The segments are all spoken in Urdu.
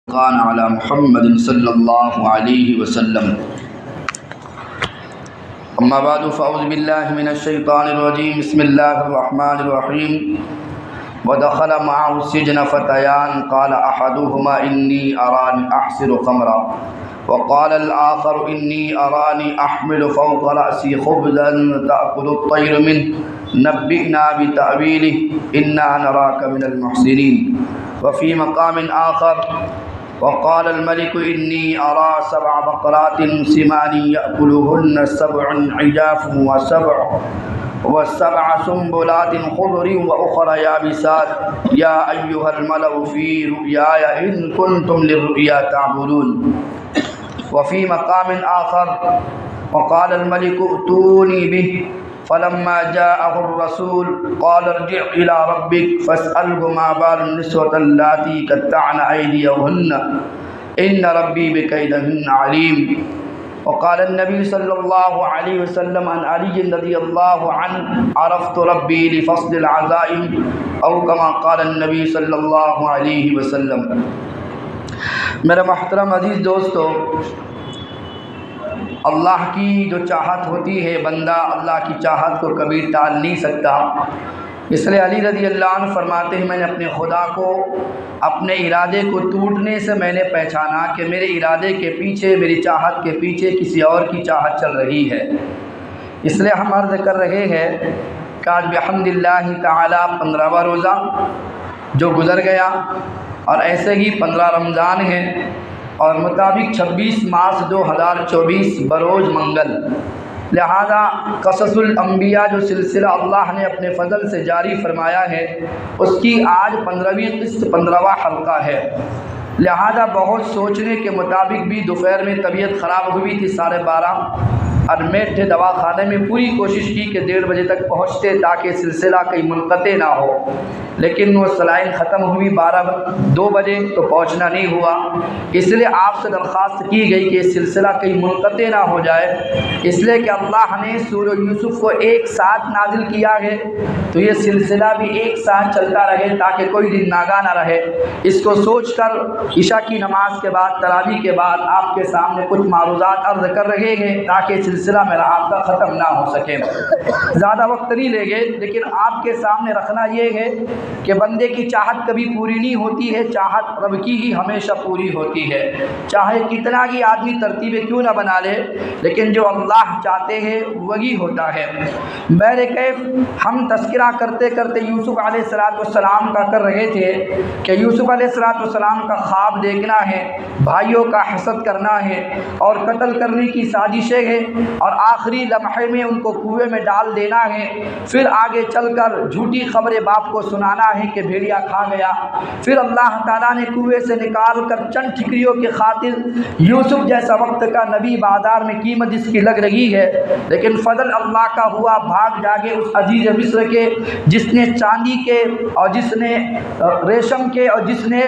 كان على محمد صلى الله عليه وسلم. أما بعد فأعوذ بالله من الشيطان الرجيم. بسم الله الرحمن الرحيم. ودخل معه السجن فتيان قال أحدهما إني أراني أحسر خمرا وقال الآخر إني أراني أحمل فوق رأسي خبزا تأكل الطير منه نبئنا بتأويله إنا نراك من المحسنين. وفي مقام آخر وقال الملك إني أرى 7 بقرات سمان يأكلهن 7 عجاف وسبع سنبلات خضر وأخرى يابسات يا أيها الملأ في رؤياي إن كنتم للرؤيا تعبدون. وفي مقام آخر وقال الملك ائتوني به فلما جاءه الرسول قال ارجع إلى ربك فاسأله ما بال النسوة اللاتي قطعن أيديهن إن ربي بكيدهن عليم. وقال النبي صلى الله عليه وسلم عن علي رضي الله عنه عرفت ربي لفصل العزائم أو كما قال النبي صلى الله عليه وسلم. میرے محترم عزیز دوستو، اللہ کی جو چاہت ہوتی ہے بندہ اللہ کی چاہت کو کبھی ٹال نہیں سکتا. اس لیے علی رضی اللہ عنہ فرماتے ہیں میں نے اپنے خدا کو اپنے ارادے کو ٹوٹنے سے میں نے پہچانا کہ میرے ارادے کے پیچھے، میری چاہت کے پیچھے کسی اور کی چاہت چل رہی ہے. اس لیے ہم عرض کر رہے ہیں کہ آج بحمد اللہ تعالی 15واں روزہ جو گزر گیا اور ایسے ہی 15 رمضان ہیں اور مطابق 26 مارچ 2024 بروز منگل. لہذا قصص الانبیاء جو سلسلہ اللہ نے اپنے فضل سے جاری فرمایا ہے اس کی آج 15ویں قسط 15واں حلقہ ہے. لہذا بہت سوچنے کے مطابق بھی دوپہر میں طبیعت خراب ہوئی تھی 12:30 اور میں تھے دواخانے میں. پوری کوشش کی کہ 1:30 بجے تک پہنچتے تاکہ سلسلہ کہیں منقطع نہ ہو، لیکن وہ سلائن ختم ہوئی 2 بجے تو پہنچنا نہیں ہوا. اس لیے آپ سے درخواست کی گئی کہ یہ سلسلہ کہیں منقطع نہ ہو جائے، اس لیے کہ اللہ نے سورہ یوسف کو ایک ساتھ نازل کیا ہے تو یہ سلسلہ بھی ایک ساتھ چلتا رہے تاکہ کوئی دن ناگا نہ رہے. اس کو سوچ کر عشاء کی نماز کے بعد تراویح کے بعد آپ کے سامنے کچھ معروضات عرض کر رہے ہیں تاکہ سلسلہ میرا آپ کا ختم نہ ہو سکے. زیادہ وقت نہیں لے گئے، لیکن آپ کے سامنے رکھنا یہ ہے کہ بندے کی چاہت کبھی پوری نہیں ہوتی ہے، چاہت رب کی ہی ہمیشہ پوری ہوتی ہے. چاہے کتنا ہی آدمی ترتیبیں کیوں نہ بنا لے، لیکن جو اللہ چاہتے ہیں وہی ہوتا ہے. میرے کیف ہم تذکرہ کرتے کرتے یوسف علیہ السلام کا کر رہے تھے کہ یوسف علیہ السلام کا خواب دیکھنا ہے، بھائیوں کا حسد کرنا ہے اور قتل کرنے کی سازشیں ہیں اور آخری لمحے میں ان کو کنویں میں ڈال دینا ہے. پھر آگے چل کر جھوٹی خبریں باپ کو سنانا ہے کہ بھیڑیا کھا گیا. پھر اللہ تعالیٰ نے کنویں سے نکال کر چند ٹھکریوں کی خاطر یوسف جیسا وقت کا نبی بازار میں قیمت جس کی لگ رہی ہے، لیکن فضل اللہ کا ہوا بھاگ جاگے اس عزیز مصر کے جس نے چاندی کے اور جس نے ریشم کے اور جس نے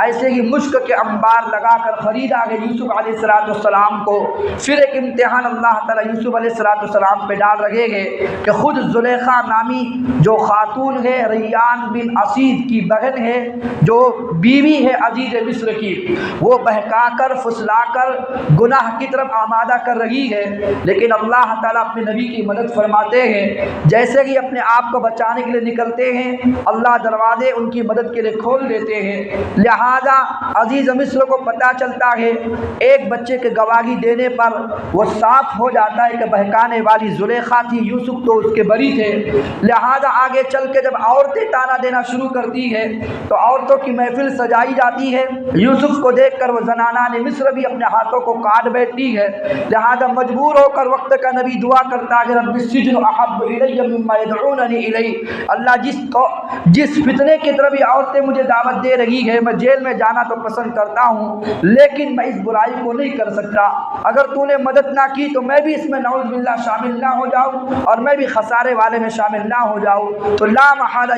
ایسے ہی مشک کے انبار لگا کر خریدا ہے یوسف علیہ السلام کو. پھر ایک امتحان اللہ تعالیٰ یوسف علیہ السلام پہ ڈال رہے ہیں کہ خود زلیخا نامی جو خاتون ہے ریان بن اسید کی بہن ہے، جو بیوی ہے عزیز مصر کی، وہ بہکا کر پھسلا کر گناہ کی طرف آمادہ کر رہی ہے. لیکن اللہ تعالیٰ اپنے نبی کی مدد فرماتے ہیں. جیسے ہی اپنے آپ کو بچانے کے لیے نکلتے ہیں اللہ دروازے ان کی مدد کے لیے کھول دیتے ہیں. لہذا عزیز مصر کو پتہ چلتا ہے ایک بچے کے گواہی دینے پر وہ صاف ہو جاتا ہے کہ بہکانے والی زلیخا تھی، یوسف تو اس کے بری تھے. لہذا آگے چل کے جب عورتیں تانا دینا شروع کرتی ہے تو عورتوں کی محفل سجائی جاتی ہے. یوسف کو دیکھ کر وہ زنانان مصر بھی اپنے ہاتھوں کو کاٹ بیٹھتی ہے. لہذا مجبور ہو کر وقت کا نبی دعا کرتا ہے رب السجن احب الی مما یدعوننی الی. اللہ جس فتنے کی طرف یہ عورتیں مجھے دعوت دے رہی ہے میں جیل میں جانا تو پسند کرتا ہوں، لیکن میں اس برائی کو نہیں کر سکتا. اگر تو نے مدد نہ کی تو میں بھی اس میں نعوذ باللہ شامل نہ ہو جاؤں اور میں بھی خسارے والے میں شامل نہ ہو جاؤں. تو لا محالہ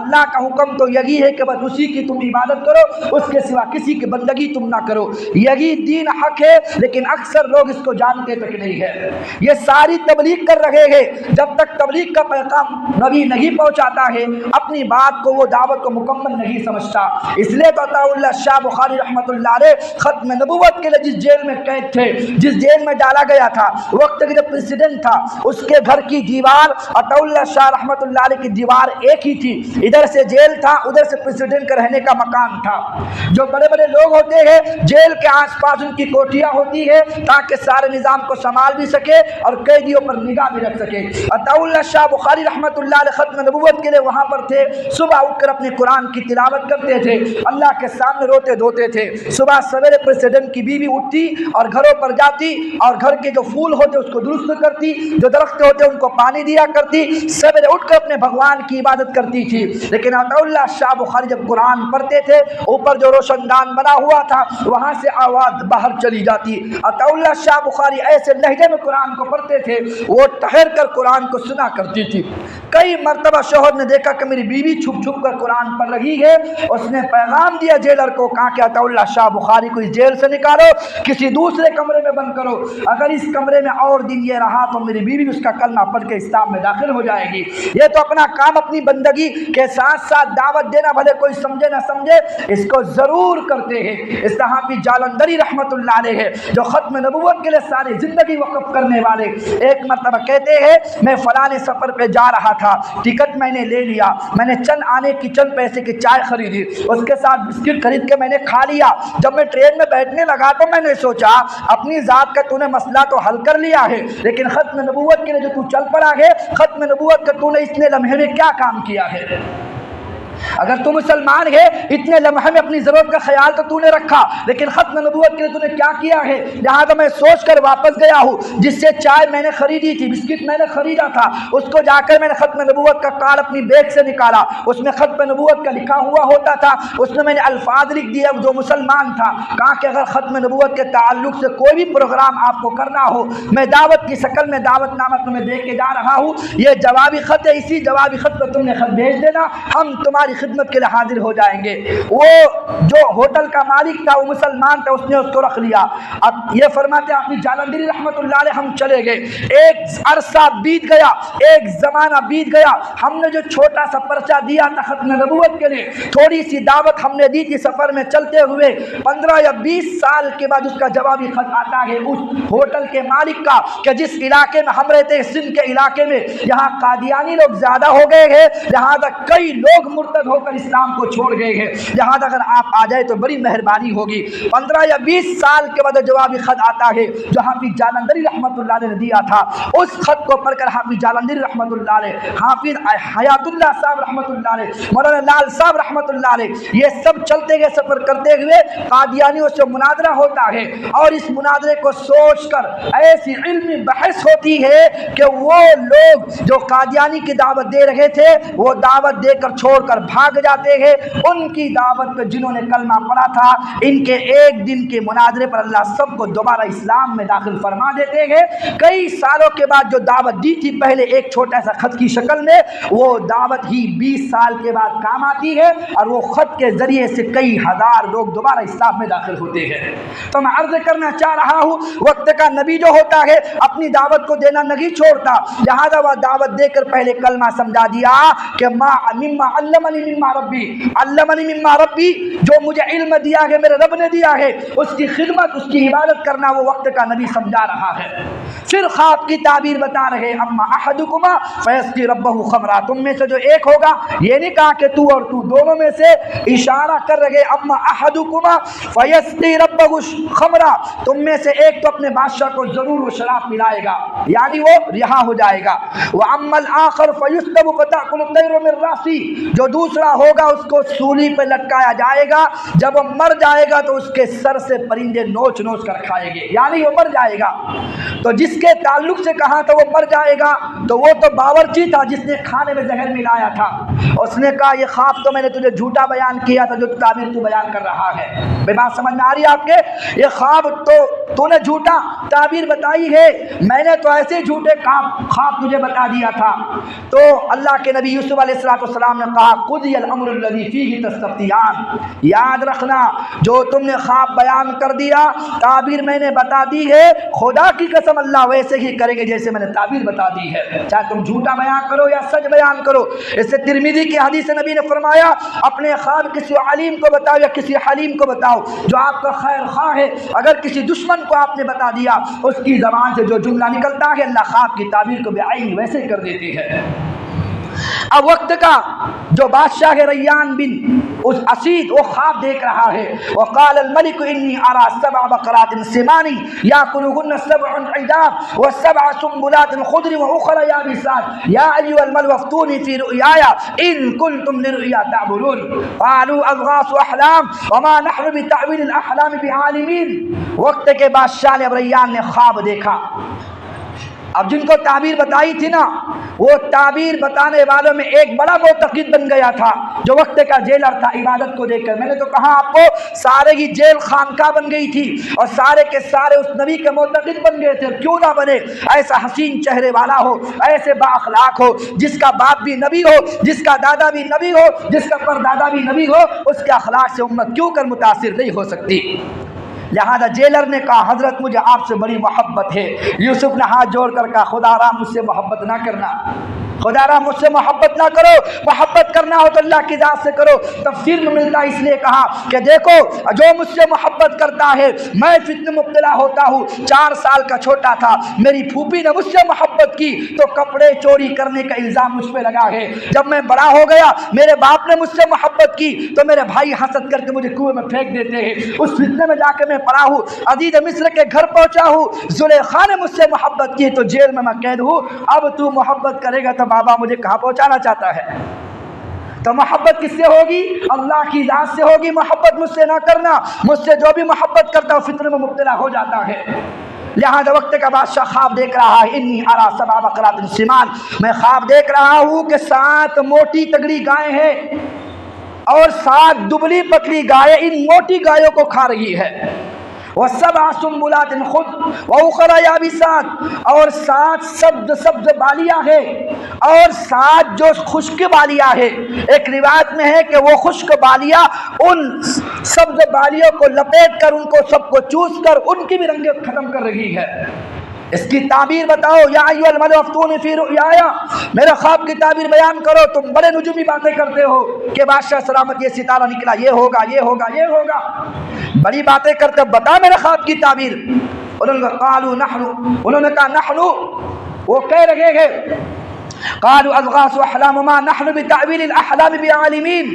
اللہ کا حکم تو یہی ہے کہ بس اسی کی تم عبادت کرو، اس کے سوا کسی کی بندگی تم نہ کرو، یہی دین حق ہے، لیکن اکثر لوگ اس کو جانتے تک نہیں ہے۔ یہ ساری تبلیغ کر رہے ہیں، جب تک تبلیغ کا پیغام نبی نہیں پہنچاتا ہے اپنی بات کو، وہ دعوت کو مکمل نہیں سمجھتا۔ اس لیے تو عطا اللہ شاہ بخاری رحمۃ اللہ علیہ ختم نبوت کے لیے جس جیل میں قید تھے، جس جیل میں ڈالا گیا تھا، وقت کے جب پریزیڈنٹ تھا، اس کے گھر کی دیوار عطا اللہ شاہ رحمۃ اللہ علیہ کی دیوار ایک ہی تھی، ادھر سے جیل تھا، ادھر سے پریزیڈنٹ کا رہنے کا مکان تھا۔ جو بڑے بڑے لوگ ہوتے ہیں جیل کے آس پاس ان کی کوٹیاں ہوتی ہے تاکہ سارے نظام کو سنبھال بھی سکے اور قیدیوں پر نگاہ بھی رکھ سکے۔ عطا اللہ شاہ بخاری رحمۃ اللہ علیہ ختم نبوت کے لیے وہاں پر تھے، صبح اٹھ کر اپنے قرآن کی تلاوت کرتے تھے، اللہ کے سامنے روتے دھوتے تھے۔ صبح سویرے پریزیڈنٹ کی بیوی اٹھتی اور گھروں پر جاتی اور گھر کے جو پھول ہوتے اس کو درست کرتی، جو درخت ہوتے ان کو پانی دیا کرتی، سویرے اٹھ کر اپنے بھگوان کی عبادت کرتی تھی۔ لیکن عطا اللہ شاہ بخاری جب قرآن پڑھتے تھے، اوپر جو روشن دان بنا ہوا تھا وہاں سے آواز باہر چلی جاتی۔ عطا اللہ شاہ بخاری ایسے لہجے میں قرآن کو پڑھتے تھے، وہ ٹھہر کر قرآن کو سنا کرتی تھی۔ کئی مرتبہ شوہر نے دیکھا کہ میری بیوی چھپ چھپ کر قرآن پڑھ رہی ہے، اس نے پیغام دیا جیلر کو، کہا کہ عطا اللہ شاہ بخاری کو اس جیل سے نکالو، کسی دوسرے کمرے میں بند کرو، اگر اس کمرے میں اور دن یہ رہا تو میری بیوی اس کا کلمہ پڑھ کے اسلام میں داخل ہو جائے گی۔ یہ تو اپنا کام اپنی بندگی کے ساتھ ساتھ دعوت دینا، بھلے کوئی سمجھے نہ سمجھے، اس کو ضرور کرتے ہیں۔ اس صحابی جالندری رحمت اللہ علیہ ہے جو ختم نبوت کے لیے ساری زندگی وقف کرنے والے، ایک مرتبہ کہتے ہیں میں فلاں سفر پہ جا رہا تھا، ٹکٹ میں نے لے لیا، میں نے چند آنے کی چند پیسے کی چائے خریدی، اس کے ساتھ بسکٹ خرید کے میں نے کھا لیا۔ جب میں ٹرین میں بیٹھنے لگا تو میں نے سوچا اپنی ذات کا تو نے مسئلہ تو حل کر لیا ہے، لیکن ختم نبوت کے لیے جو تو چل پڑا ہے، ختم نبوت کا تو نے اتنے لمحے میں کیا کام کیا ہے؟ اگر تو مسلمان ہے اتنے لمحے میں اپنی ضرورت کا خیال تو تو نے رکھا، لیکن ختم نبوت کے لیے تو نے کیا کیا ہے؟ لہٰذا میں سوچ کر واپس گیا ہوں، جس سے چائے میں نے خریدی تھی، بسکٹ میں نے خریدا تھا، اس کو جا کر میں نے ختم نبوت کا کارڈ اپنی بیگ سے نکالا، اس میں ختم نبوت کا لکھا ہوا ہوتا تھا، اس میں نے الفاظ لکھ دیے جو مسلمان تھا، کہا کہ اگر ختم نبوت کے تعلق سے کوئی بھی پروگرام آپ کو کرنا ہو، میں دعوت کی شکل میں دعوت نامہ تمہیں دے کے جا رہا ہوں، یہ جوابی خط ہے، اسی جوابی خط پر تم نے خط بھیج دینا، ہم تمہاری خدمت کے لیے حاضر ہو جائیں گے۔ وہ جو ہوٹل کا مالک تھا وہ مسلمان تھا، اس نے اس کو رکھ لیا۔ اب یہ فرماتے ہیں آپ جالندری رحمت اللہ علیہ، ہم چلے گئے، ایک عرصہ بیت گیا، ایک زمانہ بیت گیا، ہم نے جو چھوٹا سا پرچہ دیا تھا ختم نبوت کے لیے، تھوڑی سی دعوت ہم نے دی تھی، سفر میں چلتے ہوئے 15 یا 20 سال کے بعد اس کا جوابی خط آتا ہے اس ہوٹل کے مالک کا کہ جس علاقے میں ہم رہتے ہیں، سندھ کے علاقے میں، یہاں قادیانی لوگ زیادہ ہو گئے ہیں، لہذا کئی لوگ مرتد ہو کر اسلام کو چھوڑ گئے ہیں، لہذا اگر آپ آ جائے تو بڑی مہربانی ہوگی۔ 15 یا 20 سال کے بعد جوابی خط آتا ہے جو حافظ جالندری رحمت اللہ علیہ نے دیا تھا، اس خط کو پڑھ کر حافظ جالندری رحمت اللہ علیہ، حافظ حیات اللہ صاحب رحمت اللہ علیہ، مولانا لال صاحب رحمت اللہ علیہ، یہ سب چلتے گئے سفر کرتے ہوئے قادیانیوں سے مناظرہ ہوتا ہے، اور اس مناظرے کو سوچ کر ایسی علمی بحث ہوتی ہے کہ وہ لوگ جو قادیانی کی دعوت دے رہے تھے وہ دعوت دے کر چھوڑ کر بھاگ جاتے ہیں، ان کی دعوت پہ جنہوں نے کلمہ پڑھا تھا، ان کے ایک دن کے مناظرے پر اللہ سب کو دوبارہ اسلام میں داخل فرما دیتے ہیں۔ کئی سالوں کے بعد جو دعوت دی تھی پہلے ایک چھوٹا سا خط کی شکل میں، وہ دعوت ہی 20 سال کے بعد کام آتی ہے، اور وہ خط کے ذریعے سے کئی ہزار لوگ دوبارہ اسلام میں داخل ہوتے ہیں۔ تو میں عرض کرنا چاہ رہا ہوں، وقت کا نبی جو ہوتا ہے اپنی دعوت کو دینا نہیں چھوڑتا، لہذا وہ دعوت دے کر پہلے کلمہ سمجھا دیا کہ مما علمنی مما ربی، علمنی مما ربی، جو مجھے علم دیا ہے میرے رب نے دیا ہے، اس کی خدمت، اس کی عبادت کرنا وہ وقت کا نبی سمجھا رہا ہے۔ پھر خواب کی تعبیر بتا رہے، اما احدکما فیسقی ربہ خمرا، تم میں سے جو ایک ہوگا، یہ نہیں کہا کہ تو اور تو، دونوں میں سے اشارہ کر رہے، اما احدکما فیسقی ربہ خمرا، تم میں سے ایک تو اپنے بادشاہ کو ضرور وہ شراب پلائے گا، یعنی وہ رہا ہو جائے گا، واما الاخر فیسلب فتاکل الطیر من راسی، جو دوسرا دوسرا ہوگا اس کو سولی پہ لٹکایا جائے گا، جب وہ مر جائے گا تو اس کے سر سے پرندے نوچ نوچ کر کھائیں گے، یعنی وہ مر جائے گا۔ تو جس کے تعلق سے کہا تھا وہ مر جائے گا، تو وہ تو باورچی تھا جس نے کھانے میں زہر ملایا تھا۔ اس نے کہا یہ خواب تو میں نے تجھے جھوٹا بیان کیا تھا جو تعبیر تو بیان کر رہا ہے۔ بے بات سمجھ میں آ رہی ہے آپ کے؟ یہ خواب تو نے جھوٹا تعبیر بتائی ہے، میں نے تو ایسے جھوٹے خواب تجھے بتا دیا تھا۔ تو اللہ کے نبی یوسف علیہ السلام نے کہا قضی الامر الذی فیہ تستفتیان، یاد رکھنا جو تم نے خواب بیان کر دیا، تعبیر میں نے بتا دی ہے، خدا کی قسم اللہ ویسے ہی کرے گے جیسے میں نے تعبیر بتا دی ہے، چاہے تم جھوٹا بیان کرو یا سچ بیان کرو۔ اس سے ترمذی کی حدیث نبی نے فرمایا اپنے خواب کسی علیم کو بتاؤ یا کسی حلیم کو بتاؤ جو آپ کا خیر خواہ ہے، اگر کسی دشمن کو آپ نے بتا دیا اس کی زبان سے جو جملہ نکلتا ہے اللہ خواب کی تعبیر کو بعین ویسے کر دیتی ہے۔ اب وقت کا جو بادشاہ ہے ریان بن اس اسید وہ خواب دیکھ رہا ہے، وقال الملك انی ارى 7 بقرات سمان یاکلهن 7 عجاف و7 سنبلات خضر واخرى یابسات یا ایها الملأ افتونی فی رؤیاي ان کنتم لرؤیا تعبرون قالوا اضغاث احلام وما نحن بتأویل الاحلام بعالمین۔ وقت کے بادشاہ نے اب ریان نے خواب دیکھا، اب جن کو تعبیر بتائی تھی نا وہ تعبیر بتانے والوں میں ایک بڑا معتقد بن گیا تھا جو وقت کا جیلر تھا۔ عبادت کو دیکھ کر میں نے تو کہا آپ کو سارے کی جیل خانقاہ بن گئی تھی اور سارے کے سارے اس نبی کے معتقد بن گئے تھے، کیوں نہ بنے؟ ایسا حسین چہرے والا ہو، ایسے با اخلاق ہو، جس کا باپ بھی نبی ہو، جس کا دادا بھی نبی ہو، جس کا پردادا بھی نبی ہو، اس کے اخلاق سے امت کیوں کر متاثر نہیں ہو سکتی؟ لہذا جیلر نے کہا حضرت مجھے آپ سے بڑی محبت ہے۔ یوسف نے ہاتھ جوڑ کر کہا خدا را مجھ سے محبت نہ کرنا، خدا را مجھ سے محبت نہ کرو، محبت کرنا ہو تو اللہ کی ذات سے کرو۔ تفسیر میں ملتا ہے اس لیے کہا کہ دیکھو جو مجھ سے محبت کرتا ہے میں فتنہ مبتلا ہوتا ہوں۔ 4 سال کا چھوٹا تھا، میری پھوپھی نے مجھ سے محبت کی تو کپڑے چوری کرنے کا الزام مجھ پہ لگا ہے۔ جب میں بڑا ہو گیا میرے باپ نے مجھ سے محبت کی تو میرے بھائی حسد کر کے مجھے کنویں میں پھینک دیتے ہیں، اس فتنے میں جا کے میں پڑا ہوں، عزیز مصر کے گھر پہنچا ہوں، زلیخا نے مجھ سے محبت کی تو جیل میں قید ہوں۔ اب تو محبت کرے گا تو بابا مجھے کہاں پہنچانا چاہتا ہے؟ تو محبت کس سے ہوگی؟ اللہ کی ذات سے ہوگی۔ محبت مجھ سے نہ کرنا، مجھ سے جو بھی محبت کرتا ہے فتنے میں مبتلا ہو جاتا ہے۔ لہذا وقت کا بادشاہ خواب دیکھ رہا ہے انی ارى 7 بقرات سمان، میں خواب دیکھ رہا ہوں کہ 7 موٹی تگڑی گائیں ہیں اور 7 دبلی پتلی گائیں ان موٹی گایوں کو کھا رہی ہے، وَسَبْعَ سُنبُلَاتٍ خُضْرٍ وَأُخَرَ يَابِسَاتٍ اور 7 سبز بالیاں ہیں اور 7 جو خشک بالیاں ہیں۔ ایک روایت میں ہے کہ وہ خشک بالیاں ان سبز بالیوں کو لپیٹ کر ان کو سب کو چوس کر ان کی بھی رنگت ختم کر رہی ہے۔ اس کی تعبیر بتاؤ، یا ایھا الملأ افتونی فی رؤیایا، میرے خواب کی تعبیر بیان کرو۔ تم بڑے نجومی باتیں کرتے ہو کہ بادشاہ سلامت یہ ستارہ نکلا، یہ ہوگا یہ ہوگا یہ ہوگا، بڑی باتیں کرتے، بتا میرے خواب کی تعبیر۔ انہوں نے کہا نحن، وہ کہہ رہے ہیں قالوا اضغاث احلام وما نحن بتأویل الاحلام بعالمین،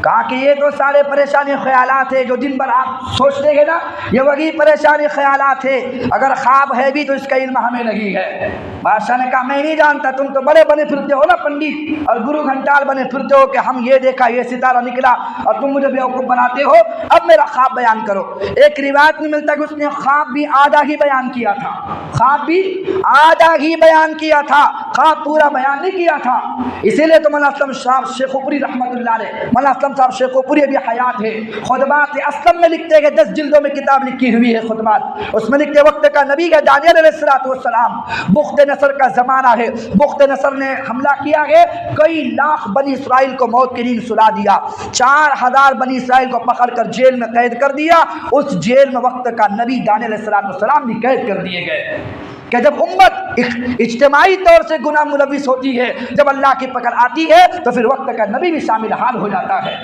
کہا کہ یہ تو سارے پریشانی خیالات ہیں جو دن بھر آپ سوچتے ہیں نا، یہ وہی پریشانی خیالات ہے، اگر خواب ہے بھی تو اس کا علم ہمیں نہیں ہے۔ بادشاہ نے کہا میں نہیں جانتا، تم تو بڑے بنے پھرتے ہو نا پنڈت اور گرو گھنٹال بنے پھرتے ہو کہ ہم یہ دیکھا یہ ستارہ نکلا اور تم مجھے بیوقوف بناتے ہو، اب میرا خواب بیان کرو۔ ایک روایت میں ملتا ہے کہ اس نے خواب بھی آدھا ہی بیان کیا تھا، خواب بھی آدھا ہی بیان کیا تھا، خواب پورا بیان نہیں کیا تھا۔ اسی لیے تو مولانا اسلم صاحب شیخ پوری رحمۃ اللہ علیہ، مولانا اسلم صاحب شیخ پوری ابھی حیات ہے، خطبات اسلم میں لکھتے ہیں، 10 جلدوں میں کتاب لکھی ہوئی ہے خطبات، اس میں لکھتے وقت کا نبی ہے دانیال علیہ السلام، بخت نصر کا زمانہ ہے، بخت نصر نے حملہ کیا ہے، کئی لاکھ بنی اسرائیل کو موت کی نیند سلا دیا، 4000 بنی اسرائیل کو پکڑ کر جیل میں قید کر دیا، اس جیل میں وقت کا نبی دانیال علیہ السلام بھی قید کر دیے گئے۔ کہ جب امت اجتماعی طور سے گناہ ملوث ہوتی ہے، جب اللہ کی پکڑ آتی ہے تو پھر وقت کا نبی بھی شامل حال ہو جاتا ہے۔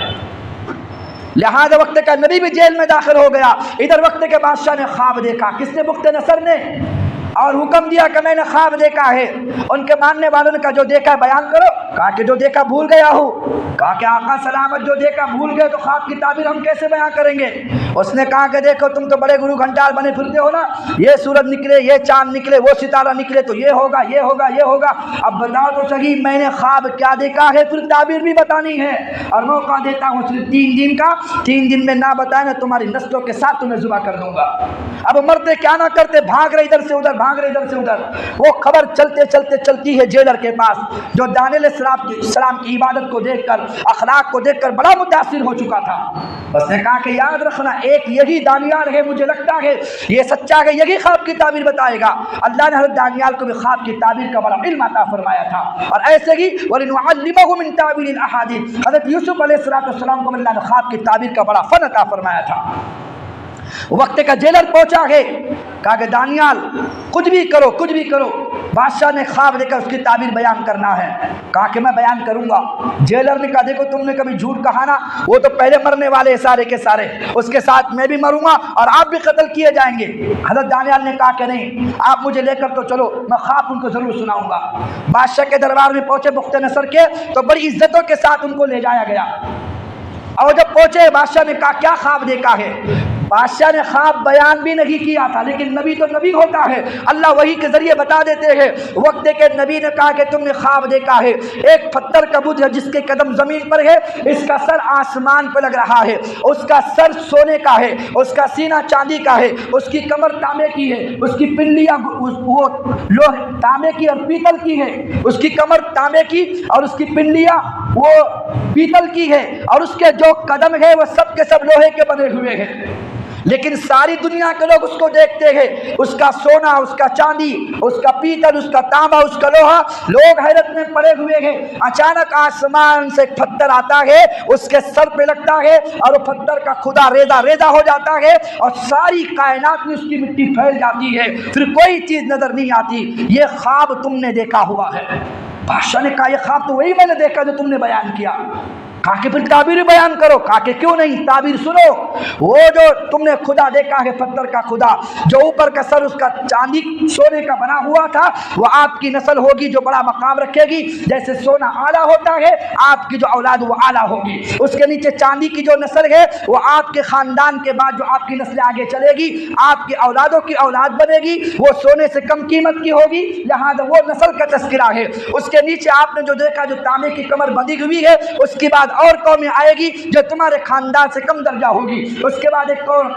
لہذا وقت کا نبی بھی جیل میں داخل ہو گیا۔ ادھر وقت کے بادشاہ نے خواب دیکھا، کس نے؟ بخت نصر نے۔ اور حکم دیا کہ میں نے خواب دیکھا ہے۔ ان کے ماننے والوں نے کہا جو دیکھا ہے بیان کرو۔ کہا کہ جو دیکھا بھول گیا ہوں۔ کہا کہ آقا سلامت جو دیکھا بھول گئے تو خواب کی تعبیر ہم کیسے بیان کریں گے؟ اس نے کہا کہ دیکھو تم تو بڑے گرو گھنٹال بنے پھرتے ہو نا، یہ سورج نکلے، یہ چاند نکلے، وہ ستارہ نکلے تو یہ ہوگا یہ ہوگا یہ ہوگا، اب بتاؤ تو صحیح میں نے خواب کیا دیکھا ہے، پھر تعبیر بھی بتانی ہے، اور موقع دیتا ہوں صرف 3 دن کا، 3 دن میں نہ بتائیں میں تمہاری نسلوں کے ساتھ تمہیں ذبح کر دوں گا۔ اب مرتے کیا نہ کرتے، بھاگ رہے ادھر سے ادھر، بھاگ رہے ادھر سے ادھر۔ وہ خبر چلتے چلتے چلتی ہے جیلر کے پاس، جو دانیال السلام کی عبادت کو دیکھ کر، اخلاق کو دیکھ کر بڑا متاثر ہو چکا تھا۔ اس نے کہا کہ یاد رکھنا ایک یہی دانیال ہے، مجھے لگتا ہے یہ سچا ہے، یہی خواب کی تعبیر بتائے گا۔ اللہ نے حضرت دانیال کو بھی خواب کی تعبیر کا بڑا علم عطا فرمایا تھا، اور ایسے ہی وَلِنُعَلِّمَهُ مِن تَأْوِيلِ الْأَحَادِيثِ، حضرت یوسف علیہ السلام کو اللہ نے خواب کی تعبیر کا بڑا فن عطا فرمایا تھا۔ وقت کا جیلر پہنچا ہے، کہا کہ دانیال کچھ بھی کرو کچھ بھی کرو، بادشاہ نے خواب دے کر اس کی تعبیر بیان کرنا ہے۔ کہا کہ میں بیان کروں گا۔ جیلر نے کہا دیکھو تم نے کبھی جھوٹ کہا نا، وہ تو پہلے مرنے والے ہیں سارے کے سارے، اس کے ساتھ میں بھی مروں گا اور آپ بھی قتل کیے جائیں گے۔ حضرت دانیال نے کہا کہ نہیں، آپ مجھے لے کر تو چلو، میں خواب ان کو ضرور سناؤں گا۔ بادشاہ کے دربار میں پہنچے بخت نصر کے، تو بڑی عزتوں کے ساتھ ان کو لے جایا گیا، اور جب پہنچے بادشاہ نے کہا کیا خواب دیکھا ہے؟ بادشاہ نے خواب بیان بھی نہیں کیا تھا، لیکن نبی تو نبی ہوتا ہے، اللہ وحی کے ذریعے بتا دیتے ہیں۔ وقت کے نبی نے کہا کہ تم نے خواب دیکھا ہے، ایک پتھر کا بت ہے جس کے قدم زمین پر ہے، اس کا سر آسمان پہ لگ رہا ہے، اس کا سر سونے کا ہے، اس کا سینہ چاندی کا ہے، اس کی کمر تانبے کی ہے، اس کی پنڈلیاں وہ لوہے تانبے کی اور پیتل کی ہے، اس کی کمر تانبے کی اور اس کی پنڈلیاں وہ پیتل کی ہے، اور اس کے جو قدم ہے وہ سب کے سب لوہے کے بنے ہوئے ہیں، لیکن ساری دنیا کے لوگ اس کو دیکھتے ہیں، اس کا سونا، اس کا چاندی، اس کا پیتل، اس کا تانبا، اس کا لوہا، لوگ حیرت میں پڑے ہوئے ہیں۔ اچانک آسمان سے ایک پتھر آتا ہے، اس کے سر پہ لگتا ہے، اور وہ پتھر کا خدا ریزہ ریزہ ہو جاتا ہے، اور ساری کائنات میں اس کی مٹی پھیل جاتی ہے، پھر کوئی چیز نظر نہیں آتی۔ یہ خواب تم نے دیکھا ہوا ہے۔ بادشاہ نے کہا یہ خواب تو وہی میں نے دیکھا جو تم نے بیان کیا۔ کہا کہ پھر تعبیر بیان کرو۔ کہا کہ کیوں نہیں، تعبیر سنو۔ وہ جو تم نے خدا دیکھا ہے، پتھر کا خدا، جو اوپر کا سر اس کا چاندی سونے کا بنا ہوا تھا، وہ آپ کی نسل ہوگی جو بڑا مقام رکھے گی، جیسے سونا اعلیٰ ہوتا ہے، آپ کی جو اولاد وہ اعلیٰ ہوگی۔ اس کے نیچے چاندی کی جو نسل ہے وہ آپ کے خاندان کے بعد جو آپ کی نسلیں آگے چلے گی، آپ کی اولادوں کی اولاد بنے گی، وہ سونے سے کم قیمت کی ہوگی، لہذا وہ نسل کا تذکرہ ہے۔ اس کے نیچے آپ نے جو دیکھا جو تانبے کی کمر بندھی ہوئی ہے، اس کے بعد اور قومیں آئے گی جو تمہارے خاندان سے کم درجہ ہوگی۔ اس کے بعد ایک قوم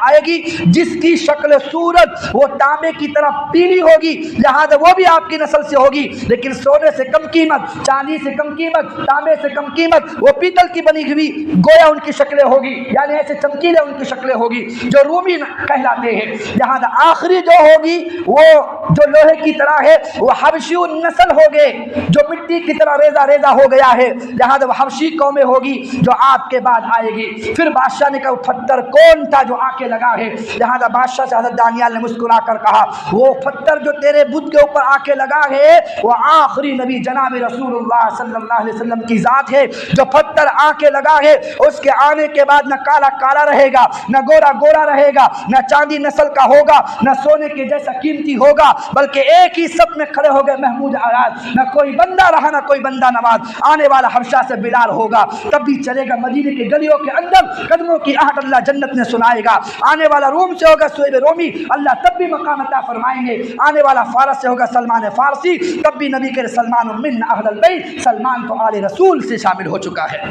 آئے گی جس کی شکل صورت وہ تانبے کی طرح پیلی ہوگی، لہذا وہ بھی آپ کی نسل سے ہوگی، لیکن سونے سے کم قیمت، چاندی سے کم قیمت، تانبے سے کم قیمت، وہ پیتل کی بنی ہوئی گویا ان کی شکلیں ہوگی، یعنی ایسے چمکیلے ان کی شکلیں ہوگی جو رومی کہلاتے ہیں۔ لہذا آخری جو ہوگی وہ جو لوہے کی طرح ہے وہ حبشی نسل ہوگے، جو مٹی کی طرح ریزہ ریزہ ہو گیا ہے، لہذا وہ حبشی قومیں ہوگی جو آپ کے بعد آئے گی۔ پھر بادشاہ نے کہا وہ پتھر کون تھا جو آ کے لگا ہے؟ لہذا بادشاہ سے حضرت دانیال نے مسکرا کر کہا وہ پتھر جو تیرے بت کے اوپر آ کے لگا ہے وہ آخری نبی جناب رسول اللہ صلی اللہ علیہ وسلم کی ذات ہے۔ جو پتھر آ کے لگا ہے اس کے آنے کے بعد نہ کالا کالا رہے گا، نہ گورا گورا رہے گا، نہ چاندی نسل کا ہوگا، نہ سونے کے جیسا قیمتی ہوگا، بلکہ ایک ہی سب میں کھڑے ہو گئے محمود آیات، نہ کوئی بندہ رہا نہ کوئی بندہ نواز۔ آنے والا حبشہ سے بلال ہوگا، تب بھی چلے گا مدینے کے گلیوں کے اندر، قدموں کی آہٹ اللہ جنت میں سنائے گا۔ آنے والا روم سے ہوگا سہیب رومی، اللہ تب بھی مقام عطا فرمائیں گے۔ آنے والا فارس سے ہوگا سلمان فارسی، تب بھی نبی کے سلمان من اہل البیت، سلمان تو آل رسول سے شامل ہو چکا ہے۔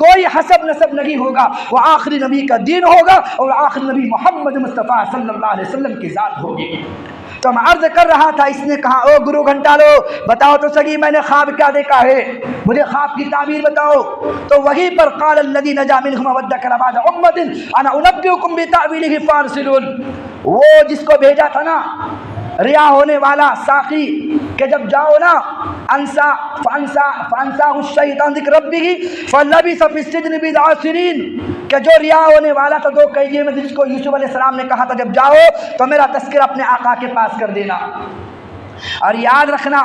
کوئی حسب نسب نہیں ہوگا، وہ آخری نبی کا دین ہوگا، اور آخری نبی محمد مصطفیٰ صلی اللہ علیہ وسلم کی ذات ہوگی۔ تو میں عرض کر رہا تھا، اس نے کہا او گرو گھنٹالو بتاؤ تو صحیح میں نے خواب کیا دیکھا ہے، مجھے خواب کی تعبیر بتاؤ۔ تو وہیں پر قال الذی نجا منہم وذکر بعد امۃ انا انبئکم بتأویلہ فارسلون، وہ جس کو بھیجا تھا نا ریا ہونے والا ساقی کہ جب جاؤ نا فانساہ الشیطان ذکر ربہ فلبث فی السجن بضع سنین، کہ جو ریا ہونے والا تھا 2 قیدیوں میں، جس کو یوسف علیہ السلام نے کہا تھا جب جاؤ تو میرا تذکرہ اپنے آقا کے پاس کر دینا۔ اور یاد رکھنا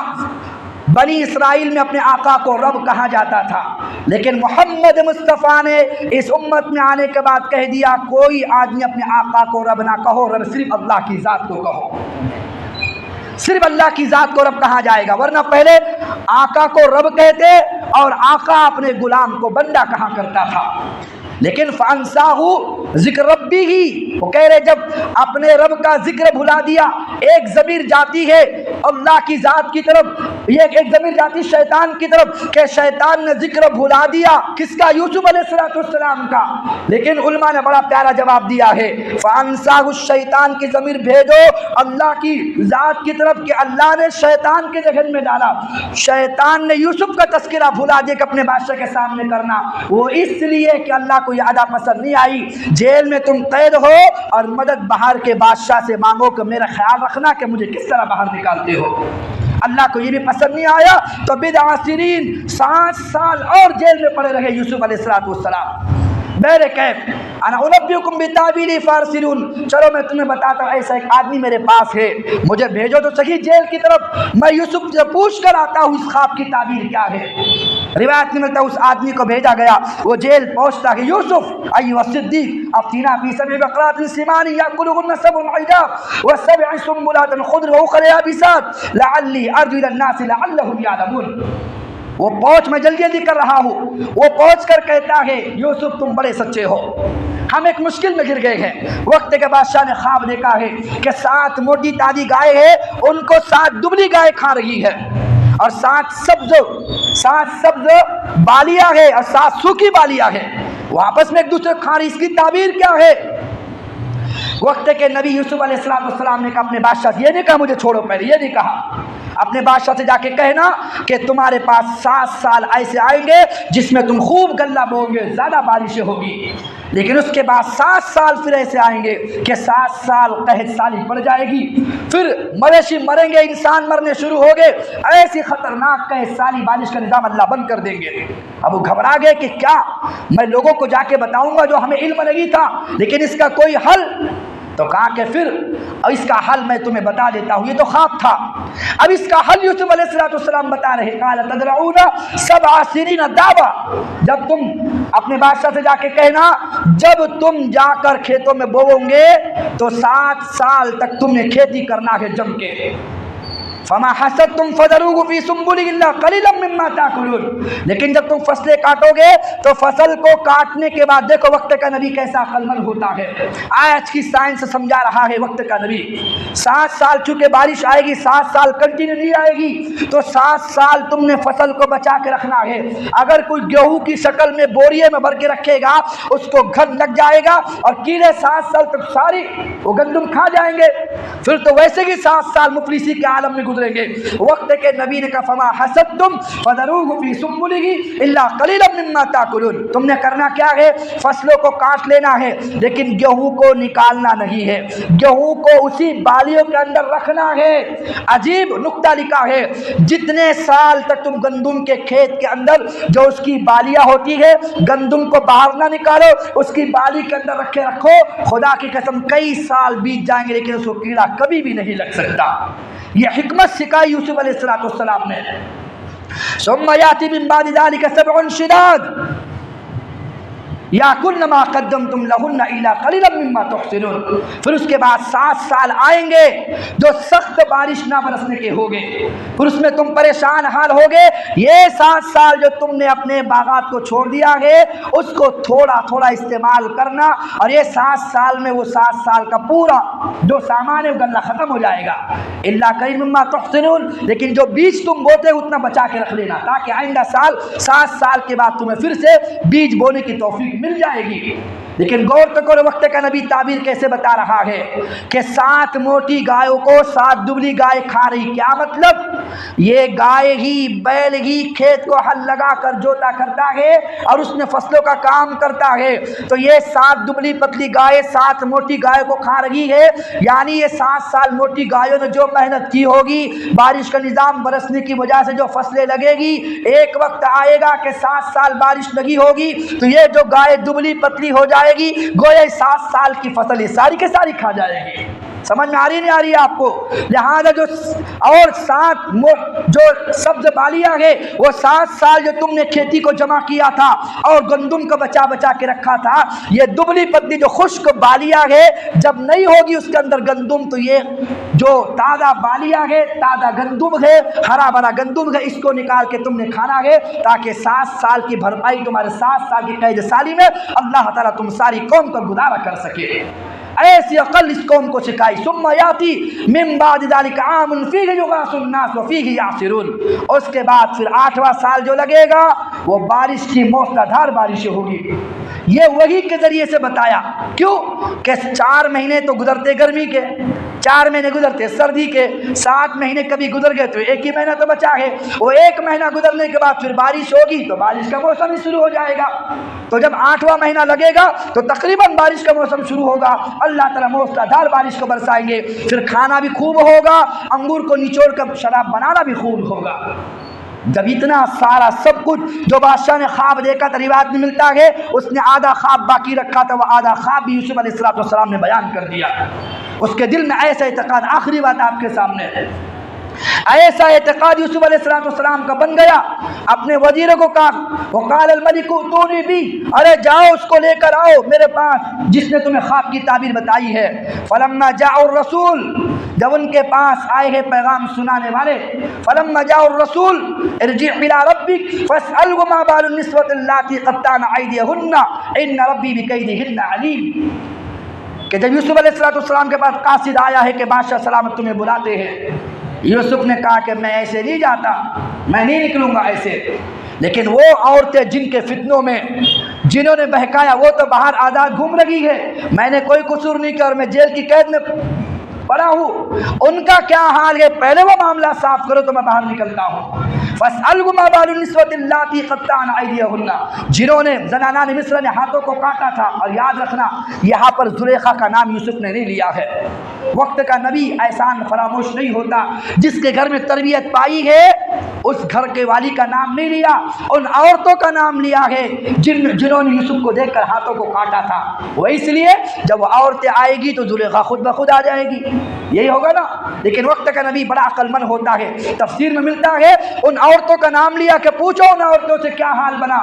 بنی اسرائیل میں اپنے آقا کو رب کہا جاتا تھا، لیکن محمد مصطفیٰ نے اس امت میں آنے کے بعد کہہ دیا کوئی آدمی اپنے آقا کو رب نہ کہو، رب صرف اللہ کی ذات کو کہو۔ صرف اللہ کی ذات کو رب کہا جائے گا، ورنہ پہلے آقا کو رب کہتے اور آقا اپنے غلام کو بندہ کہا کرتا تھا۔ لیکن فَأَنْسَاهُ ذکر ربی ہی، وہ کہہ رہے جب اپنے رب کا ذکر بھلا دیا، ایک ضمیر جاتی ہے اللہ کی ذات کی طرف، یہ ایک ضمیر جاتی شیطان کی طرف کہ شیطان نے ذکر بھلا دیا، کس کا؟ یوسف علیہ السلام کا۔ لیکن علماء نے بڑا پیارا جواب دیا ہے، فَأَنْسَاهُ الشیطان کی ضمیر بھیجو اللہ کی ذات کی طرف کہ اللہ نے شیطان کے ذہن میں ڈالا، شیطان نے یوسف کا تذکرہ بھلا دیا کہ اپنے بادشاہ کے سامنے کرنا، وہ اس لیے کہ اللہ کو یہ ادا پسند نہیں آئی، جیل میں تم قید ہو اور مدد باہر کے بادشاہ سے مانگو کہ میرا خیال رکھنا کہ مجھے کس طرح باہر نکالتے ہو۔ اللہ کو یہ بھی پسند نہیں آیا تو بضع سنین 60 سال اور جیل میں پڑے رہے یوسف علیہ السلام۔ میرے کیف انا انبئکم بتاویل فارسلون، چلو میں تمہیں بتاتا ہوں، ایسا ایک آدمی میرے پاس ہے، مجھے بھیجو تو صحیح جیل کی طرف، میں یوسف سے پوچھ کر آتا ہوں اس خواب کی تعبیر کیا ہے۔ روایت میں ملتا ہے اس آدمی کو بھیجا گیا، وہ جیل پہنچتا ہے، یوسف ایھا الصدیق افتینا فی سبع بقرات سمان یاکلهن سبع عجاف وسبع سنبلات خضر واخر یابسات لعلی ارجو الی الناس لعلهم یعلمون۔ وہ پہنچ، میں جلدی جلدی کر رہا ہوں، وہ پہنچ کر کہتا ہے یوسف تم بڑے سچے ہو، ہم ایک مشکل میں گر گئے ہیں۔ وقت کے بادشاہ نے خواب دیکھا ہے کہ 7 موٹی تازی گائے ہیں، ان کو 7 دبلی گائے کھا رہی ہے، اور 7 سبز بالیاں ہیں اور 7 سوکھی بالیاں ہیں، وہ آپس میں ایک دوسرے کو کھا رہی، اس کی تعبیر کیا ہے؟ وقت کے نبی یوسف علیہ السلام نے کہا اپنے بادشاہ سے، یہ نہیں کہا مجھے چھوڑو، پہلے یہ نہیں کہا، اپنے بادشاہ سے جا کے کہنا کہ تمہارے پاس 7 سال ایسے آئیں گے جس میں تم خوب غلہ بو گے، زیادہ بارشیں ہوگی، لیکن اس کے بعد 7 سال پھر ایسے آئیں گے کہ 7 سال قحط سالی پڑ جائے گی، پھر مویشی مریں گے، انسان مرنے شروع ہو گئے، ایسی خطرناک قحط سالی بارش کا نظام اللہ بند کر دیں گے۔ اب وہ گھبرا گئے کہ کیا میں لوگوں کو جا کے بتاؤں گا جو ہمیں علم نہیں تھا، لیکن اس کا کوئی حل؟ تو کہا کہ پھر اس کا حل میں تمہیں بتا دیتا ہوں، یہ تو خواب تھا، اب اس کا حل یوسف علیہ السلام بتا رہے، قال تزرعون 7 سنین دابا، جب تم اپنے بادشاہ سے جا کے کہنا جب تم جا کر کھیتوں میں بوؤں گے تو 7 سال تک تم نے کھیتی کرنا ہے جم کے، فما حصدتم فذروه في سنبله الا قليلا مما تاكلون، لیکن جب تم فصلیں کاٹو گے تو فصل کو کاٹنے کے بعد دیکھو وقت کا نبی کیسا عقل مند ہوتا ہے، آج کی سائنس سمجھا رہا ہے وقت کا نبی، 7 سال چونکہ بارش آئے گی، 7 سال کنٹینیو نہیں آئے گی، تو 7 سال تم نے فصل کو بچا کے رکھنا ہے، اگر کوئی گیہوں کی شکل میں بوریے میں بھر کے رکھے گا اس کو گھن لگ جائے گا اور کیڑے 7 سال تک ساری وہ گندم کھا جائیں گے، پھر تو ویسے ہی 7 سال مفلسی کے عالم میں گزریں گے۔ وقت کے نبی نے کہا فما حصدتم فذروه في سنبله الا قليلا مما تاكلون، تم نے کرنا کیا ہے؟ فصلوں کو کاٹ لینا ہے لیکن گیہوں کو نکالنا نہیں ہے، گیہوں کو اسی بالیوں کے اندر رکھنا ہے۔ عجیب نکتہ لکھا ہے، جتنے سال تک تم گندم کے کھیت کے اندر جو اس کی بالیاں ہوتی ہے گندم کو باہر نہ نکالو، اس کی بالی کے اندر رکھے رکھو، خدا کی قسم کئی سال بیت جائیں گے لیکن اس کو کیڑا کبھی بھی نہیں لگ سکتا۔ یہ حکمت سکھائی یوسف علیہ السلام نے۔ ثم یاتی من بعد ذلک 7 شداد یاکلن ما قدمتم لہن الا قلیلا مما تحسنون، پھر اس کے بعد 7 سال آئیں گے جو سخت بارش نہ برسنے کے ہوگے، پھر اس میں تم پریشان حال ہوگے، یہ 7 سال جو تم نے اپنے باغات کو چھوڑ دیا ہے اس کو تھوڑا تھوڑا استعمال کرنا، اور یہ 7 سال میں وہ 7 سال کا پورا جو سامان ہے وہ گلہ ختم ہو جائے گا، الا قلیلا مما تحسنون، لیکن جو بیج تم بوتے اتنا بچا کے رکھ لینا تاکہ آئندہ سال 7 سال کے بعد تمہیں پھر سے بیج بونے کی توفیق مل جائے گی۔ لیکن غور تو کرو وقت کا نبی تعبیر کیسے بتا رہا ہے کہ 7 موٹی گایوں کو 7 دبلی گائے کھا رہی، کیا مطلب؟ یہ گائے ہی بیل ہی کھیت کو ہل لگا کر جوتا کرتا ہے اور اس میں فصلوں کا کام کرتا ہے، تو یہ 7 دبلی پتلی گائے 7 موٹی گائے کو کھا رہی ہے، یعنی یہ 7 سال موٹی گایوں نے جو محنت کی ہوگی، بارش کا نظام برسنے کی وجہ سے جو فصلیں لگے گی، ایک وقت آئے گا کہ 7 سال بارش لگی ہوگی تو یہ جو گائے دبلی پتلی ہو جائے گی، گویا 7 سال کی فصل یہ ساری کے ساری کھا جائے گی۔ سمجھ میں آ رہی نہیں آ رہی ہے آپ کو؟ لہذا جو اور 7 جو سبز بالیاں ہے وہ 7 سال جو تم نے کھیتی کو جمع کیا تھا اور گندم کو بچا بچا کے رکھا تھا، یہ دبلی پتلی جو خشک بالیاں ہے جب نہیں ہوگی اس کے اندر گندم، تو یہ جو تازہ بالیاں ہے، تازہ گندم ہے، ہرا بھرا گندم ہے، اس کو نکال کے تم نے کھانا ہے تاکہ 7 سال کی بھرپائی تمہارے 7 سال کی قید سالی میں اللہ تعالیٰ تم ساری قوم کو گزارا کر سکے۔ ایسی عقل اس قوم کو سکھائی۔ ثم یاتی من بعد ذلک عام فیہ یغاث الناس وفیہ یعصرون، اس کے بعد پھر 8واں سال جو لگے گا وہ بارش کی موسلادھار بارشیں ہوگی۔ یہ وحی کے ذریعے سے بتایا، کیوں کہ 4 مہینے تو گزرتے گرمی کے، 4 مہینے گزرتے سردی کے، 7 مہینے کبھی گزر گئے تو 1 ہی مہینہ تو بچا ہے، وہ 1 مہینہ گزرنے کے بعد پھر بارش ہوگی تو بارش کا موسم ہی شروع ہو جائے گا۔ تو جب 8واں مہینہ لگے گا تو تقریباً بارش کا موسم شروع ہوگا، اللہ تعالیٰ موسلادھار بارش کو برسائیں گے، پھر کھانا بھی خوب ہوگا، انگور کو نچوڑ کر شراب بنانا بھی خوب ہوگا۔ جب اتنا سارا سب کچھ جو بادشاہ نے خواب دیکھا تھا، روایت میں ملتا ہے اس نے آدھا خواب باقی رکھا تھا، وہ آدھا خواب بھی یوسف علیہ السلام نے بیان کر دیا۔ اس کے دل میں ایسا اعتقاد، آخری بات آپ کے سامنے، ایسا اعتقاد یوسف علیہ السلام کا بن گیا، اپنے وزیروں کو کہا، وقال الملک ائتونی بی، ارے جاؤ اس کو لے کر آؤ میرے پاس جس نے تمہیں خواب کی تعبیر بتائی ہے۔ فلما جاء الرسول، جب ان کے پاس آئے ہیں پیغام سنانے والے، فلما جاء الرسول ارجع الى ربک فاسألہ ما بال النسوة اللاتي قطعن ایدیہن ان ربی بکیدہن علیم، کہ جب یوسف علیہ السلام کے پاس قاصد آیا ہے کہ بادشاہ سلامت تمہیں بلاتے ہیں، یوسف نے کہا کہ میں ایسے نہیں جاتا، میں نہیں نکلوں گا ایسے، لیکن وہ عورتیں جن کے فتنوں میں جنہوں نے بہکایا وہ تو باہر آزاد گھوم رہی ہے، میں نے کوئی قصور نہیں کیا اور میں جیل کی قید میں پڑا ہوں، ان کا کیا حال ہے، پہلے وہ معاملہ صاف کرو تو میں باہر نکلتا ہوں۔ فَاسْأَلْهُ مَا بَالُ النِّسْوَةِ اللَّاتِي قَطَّعْنَ أَيْدِيَهُنَّ، جنہوں نے زنانان مصر نے ہاتھوں کو کاٹا تھا، اور یاد رکھنا یہاں پر زلیخا کا نام یوسف نے نہیں لیا ہے، وقت کا نبی احسان فراموش نہیں ہوتا، جس کے گھر میں تربیت پائی ہے اس گھر کے والی کا نام نہیں لیا، ان عورتوں کا نام لیا ہے جنہوں نے یوسف کو دیکھ کر ہاتھوں کو کاٹا تھا، وہ اس لیے جب وہ عورتیں آئے گی تو زلیخا خود بخود آ جائے گی، یہی ہوگا نا، لیکن وقت کا نبی بڑا عقل مند ہوتا ہے، تفسیر میں ملتا ہے ان عورتوں کا نام لیا کہ پوچھو ان عورتوں سے کیا حال بنا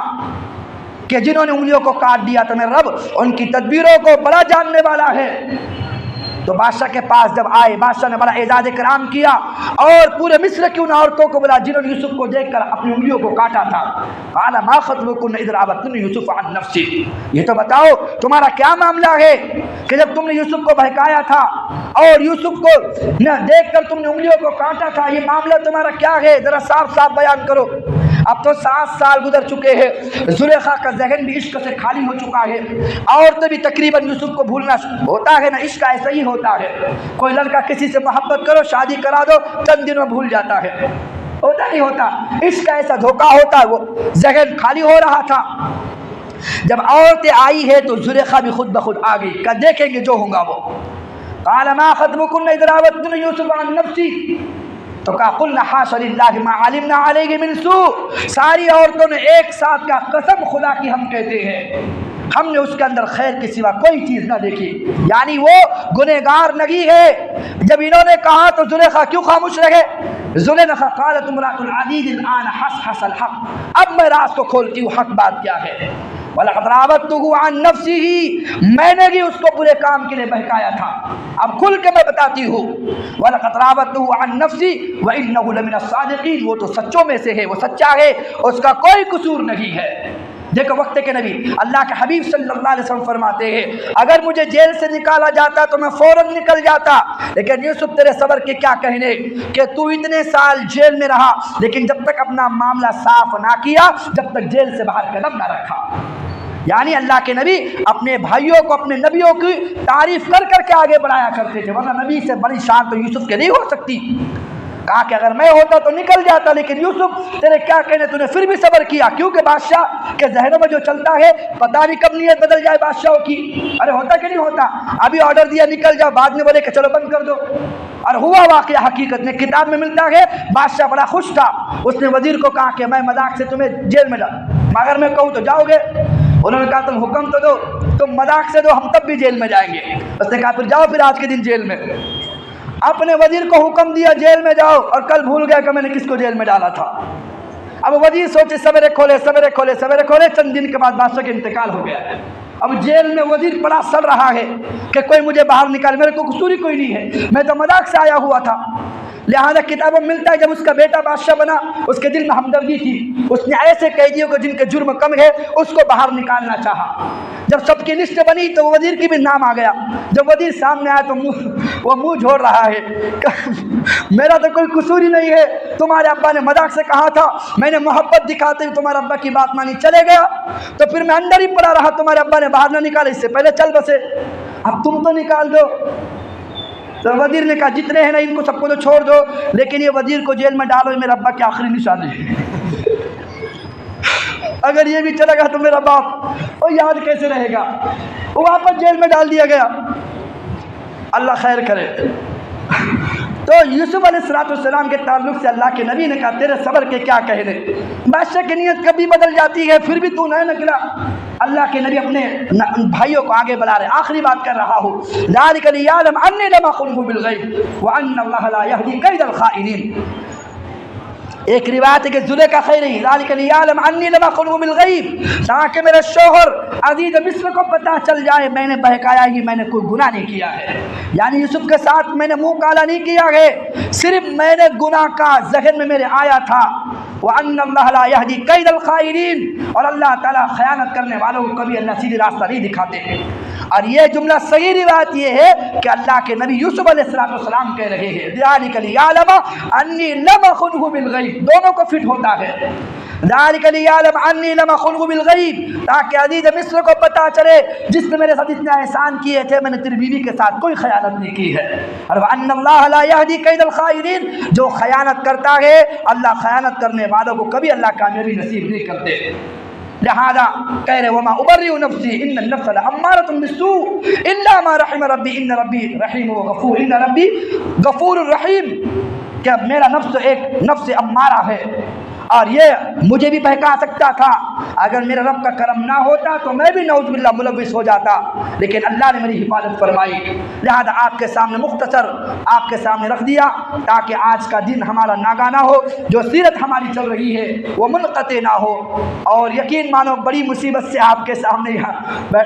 کہ جنہوں نے انگلیوں کو کاٹ دیا تو میرا رب ان کی تدبیروں کو بڑا جاننے والا ہے۔ تو بادشاہ کے پاس جب آئے، بادشاہ نے بڑا اعزاز کرام کیا اور پورے مصر کی ان عورتوں کو بلا جنہوں نے یوسف کو دیکھ کر اپنی انگلیوں کو کاٹا تھا، قال ما خطبکن اذ راوتن یوسف عن نفسہ، یہ تو بتاؤ تمہارا کیا معاملہ ہے کہ جب تم نے یوسف کو بہکایا تھا اور یوسف کو دیکھ کر تم نے انگلیوں کو کاٹا تھا، یہ معاملہ تمہارا کیا ہے، ذرا صاف صاف بیان کرو۔ اب تو 7 سال گزر چکے ہیں، زلیخا کا ذہن بھی عشق سے خالی ہو چکا ہے، عورتیں بھی تقریباً یوسف کو بھولنا ہوتا ہے نا، عشق ایسا ہی ہوتا ہے، کوئی لڑکا کسی سے محبت کرو شادی کرا دو چند دن میں بھول جاتا ہے، ہوتا نہیں ہوتا، عشق ایسا دھوکہ ہوتا ہے، وہ ذہن خالی ہو رہا تھا۔ جب عورتیں آئی ہے تو زلیخا بھی خود بخود آ گئی، کہ دیکھیں گے جو ہوگا وہ۔ قال ما خطبکن اذ راوتن یوسف عن نفسہ، تو کہا قلنا حاش للہ ما علمنا علیہ من سوء، ساری عورتوں نے ایک ساتھ کہا قسم خدا کی ہم کہتے ہیں ہم نے اس کے اندر خیر کے سوا کوئی چیز نہ دیکھی، یعنی وہ گنہگار نہیں ہے۔ جب انہوں نے کہا تو زلیخا کیوں خاموش رہے؟ زلیخا قالت امرأۃ العزیز الآن حصحص الحق، اب میں راز کو کھولتی ہوں، حق بات کیا ہے۔ وَلَقَدْ رَاوَدتُّهُ عَن نَفْسِهِ، میں نے بھی اس کو برے کام کے لیے بہکایا تھا، اب کھل کے میں بتاتی ہوں۔ وَلَقَدْ رَاوَدتُّهُ عَن نَفْسِهِ وَإِنَّهُ لَمِنَ الصَّادِقِينَ، وہ تو سچوں میں سے ہے، وہ سچا ہے، اس کا کوئی قصور نہیں ہے۔ دیکھو وقت کے نبی اللہ کے حبیب صلی اللہ علیہ وسلم فرماتے ہیں اگر مجھے جیل سے نکالا جاتا تو میں فوراً نکل جاتا، لیکن یوسف تیرے صبر کے کیا کہنے کہ تو اتنے سال جیل میں رہا لیکن جب تک اپنا معاملہ صاف نہ کیا، جب تک جیل سے باہر قدم نہ رکھا۔ یعنی اللہ کے نبی اپنے بھائیوں کو اپنے نبیوں کی تعریف کر کر کے آگے بڑھایا کرتے تھے، ورنہ نبی سے بڑی شان تو یوسف کے نہیں ہو سکتی۔ کہا کہ اگر میں ہوتا تو نکل جاتا، لیکن یوسف تیرے کیا کہنے، تو نے پھر بھی صبر کیا، کیونکہ بادشاہ کے ذہنوں میں جو چلتا ہے پتہ نہیں کب نیت بدل جائے بادشاہوں کی، ارے ہوتا کہ نہیں ہوتا، ابھی آرڈر دیا نکل جاؤ، بعد میں بولے کہ چلو بند کر دو، اور ہوا واقعہ حقیقت میں کتاب میں ملتا ہے۔ بادشاہ بڑا خوش تھا، اس نے وزیر کو کہا کہ میں مذاق سے تمہیں جیل میں مگر میں کہوں تو جاؤ گے، انہوں نے کہا تم حکم تو دو، تو مذاق سے تو ہم تب بھی جیل میں جائیں گے۔ اس نے کہا پھر جاؤ پھر آج کے دن جیل میں۔ اپنے وزیر کو حکم دیا جیل میں جاؤ، اور کل بھول گیا کہ میں نے کس کو جیل میں ڈالا تھا۔ اب وزیر سوچے سویرے کھولے سویرے کھولے سویرے کھولے، چند دن کے بعد بادشاہ کا انتقال ہو گیا ہے۔ اب جیل میں وزیر بڑا سڑ رہا ہے کہ کوئی مجھے باہر نکال، میرے کو قصور ہی کوئی نہیں ہے، میں تو مذاق سے آیا ہوا تھا۔ لہذا کتابوں میں ملتا ہے جب اس کا بیٹا بادشاہ بنا، اس کے دل میں ہمدردی تھی، اس نے ایسے قیدیوں کو جن کے جرم کم ہے اس کو باہر نکالنا چاہا۔ جب سب کی لسٹ بنی تو وزیر کی بھی نام آ گیا۔ جب وزیر سامنے آیا تو وہ منہ جھوڑ رہا ہے، میرا تو کوئی قصور ہی نہیں ہے، تمہارے ابا نے مذاق سے کہا تھا، میں نے محبت دکھاتے ہوئے تمہارے ابا کی بات مانی، چلے گیا تو پھر میں اندر ہی پڑا رہا، تمہارے ابا نے باہر نہ نکالا، اس سے پہلے چل بسے، اب تم تو نکال دو۔ تو وزیر نے کہا جتنے ہیں نا ان کو سب کو تو چھوڑ دو، لیکن یہ وزیر کو جیل میں ڈالو، یہ میرے ابا کی آخری نشانی ہے، اگر یہ بھی چلا گیا تو میرا باپ وہ یاد کیسے رہے گا۔ وہ واپس جیل میں ڈال دیا گیا، اللہ خیر کرے۔ تو یوسف علیہ السلام کے تعلق سے اللہ کے نبی نے کہا تیرے صبر کے کیا کہنے، بادشاہ کی نیت کبھی بدل جاتی ہے، پھر بھی تو نہ نکلا۔ اللہ کے نبی اپنے بھائیوں کو آگے بلا رہے، آخری بات کر رہا ہوں، ذالک لیعلم انی لم اخنہ بالغیب وان اللہ لا یہدی کید الخائنین۔ ایک روایت ہے کہ زلیخا خیر ہی ذالک لیعلم انی لم اخنہ بالغیب، تاکہ میرے شوہر عزیز مصر کو پتہ چل جائے میں نے بہکایا ہی، میں نے کوئی گناہ نہیں کیا ہے، یعنی یوسف کے ساتھ میں نے منہ کالا نہیں کیا ہے، صرف میں نے گناہ کا ذہن میں میرے آیا تھا۔ وَأَنَّ اللَّهَ لَا يَهْدِي كَيْدَ الْخَائِنِينَ، اور اللہ تعالیٰ خیانت کرنے والوں کو کبھی اللہ سیدھی راستہ نہیں دکھاتے ہیں۔ اور یہ جملہ صحیح روایت یہ ہے کہ اللہ کے نبی یوسف علیہ السلام کہہ رہے ہیں ذَلِكَ لِيَعْلَمَ أَنِّي لَمْ أَخُنْهُ بِالْغَيْبِ، دونوں کو فٹ ہوتا ہے، ذَلِكَ لِيَعْلَمَ أَنِّي لَمْ أَخُنْهُ بِالْغَيْبِ، تاکہ عزیز مصر کو پتہ چلے جس نے میرے ساتھ اتنے احسان کیے تھے میں نے تیری بیوی کے ساتھ کوئی خیانت نہیں کی ہے۔ اور وَأَنَّ اللَّهَ لَا يَهْدِي كَيْدَ الْخَائِنِينَ، جو خیانت کرتا ہے اللہ خیانت کرنے والوں کو کبھی اللہ کامیابی نصیب نہیں کرتے۔ لہذا کہہ رہے وما ابرئ نفسی ان النفس لامارۃ بالسوء الا ما رحم ربی ان ربی رحیم و غفور، ان ربی غفور الرحیم، کہ میرا نفس ایک نفس امارہ ہے اور یہ مجھے بھی بہکا سکتا تھا، اگر میرے رب کا کرم نہ ہوتا تو میں بھی نعوذ باللہ ملوث ہو جاتا، لیکن اللہ نے میری حفاظت فرمائی۔ لہذا آپ کے سامنے مختصر آپ کے سامنے رکھ دیا تاکہ آج کا دن ہمارا ناگا نہ ہو، جو سیرت ہماری چل رہی ہے وہ منقطع نہ ہو، اور یقین مانو بڑی مصیبت سے آپ کے سامنے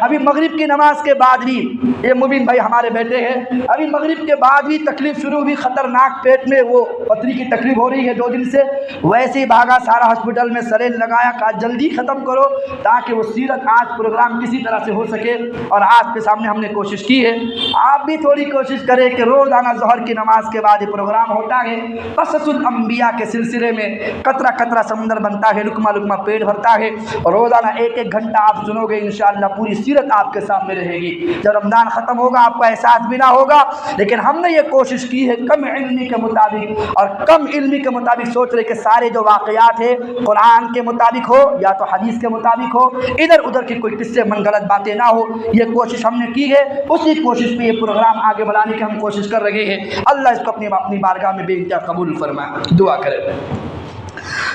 ابھی مغرب کی نماز کے بعد بھی، یہ مبین بھائی ہمارے بیٹے ہیں، ابھی مغرب کے بعد بھی تکلیف شروع ہوئی، خطرناک پیٹ میں وہ پتری کی تکلیف ہو رہی ہے 2 دن سے، ویسے ہی بھاگا سارا ہاسپٹل میں سلین لگایا، کہا جلدی ختم کرو تاکہ وہ سیرت آج پروگرام کسی طرح سے ہو سکے، اور آپ کے سامنے ہم نے کوشش کی ہے، آپ بھی تھوڑی کوشش کریں کہ روزانہ ظہر کی نماز کے بعد یہ پروگرام ہوتا ہے، قصص الانبیاء کے سلسلے میں قطرہ قطرہ سمندر بنتا ہے، لقمہ لقمہ پیٹ بھرتا ہے، اور روزانہ 1-1 گھنٹہ آپ سنو گے انشاءاللہ پوری سیرت آپ کے سامنے رہے گی۔ جب رمضان ختم ہوگا آپ کو احساس بھی نہ ہوگا، لیکن ہم نے یہ کوشش کی ہے کم علمی کے مطابق، اور کم علمی کے مطابق سوچ رہے کہ سارے جو واقعات ہیں قرآن کے مطابق ہو یا تو حدیث کے مطابق ہو، ادھر ادھر کی کوئی قصے من غلط باتیں نہ ہو، یہ کوشش ہم نے کی ہے، اسی کوشش پہ یہ پروگرام آگے بڑھانے کی ہم کوشش کر رہے ہیں۔ اللہ اس کو اپنی بارگاہ میں بے انتہا قبول فرمائے، دعا کرے۔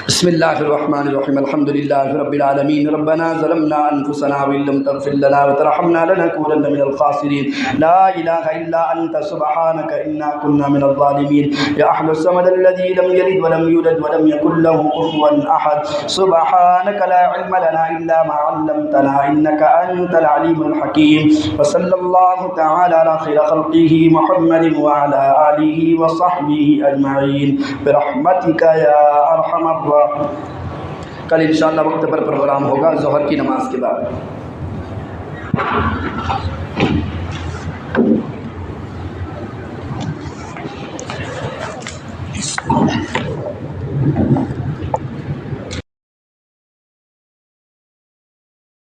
بسم اللہ الرحمن الرحیم، الحمد للہ رب العالمین، ربنا ظلمنا انفسنا وان لم تغفر لنا وترحمنا لنكونن من الخاسرین، لا الہ الا انت سبحانک انا كنا من الظالمین، یا احد الصمد الذی لم یلد ولم یولد ولم یکن له کفوا احد، سبحانک لا علم لنا الا ما علمتنا انک انت العلیم الحکیم، وصلی اللہ تعالی علی خیر خلقہ محمد وعلی آلہ وصحبہ اجمعین برحمتک یا ارحم الراحمین۔ کل انشاءاللہ وقت پر پروگرام ہوگا ظہر کی نماز کے بعد۔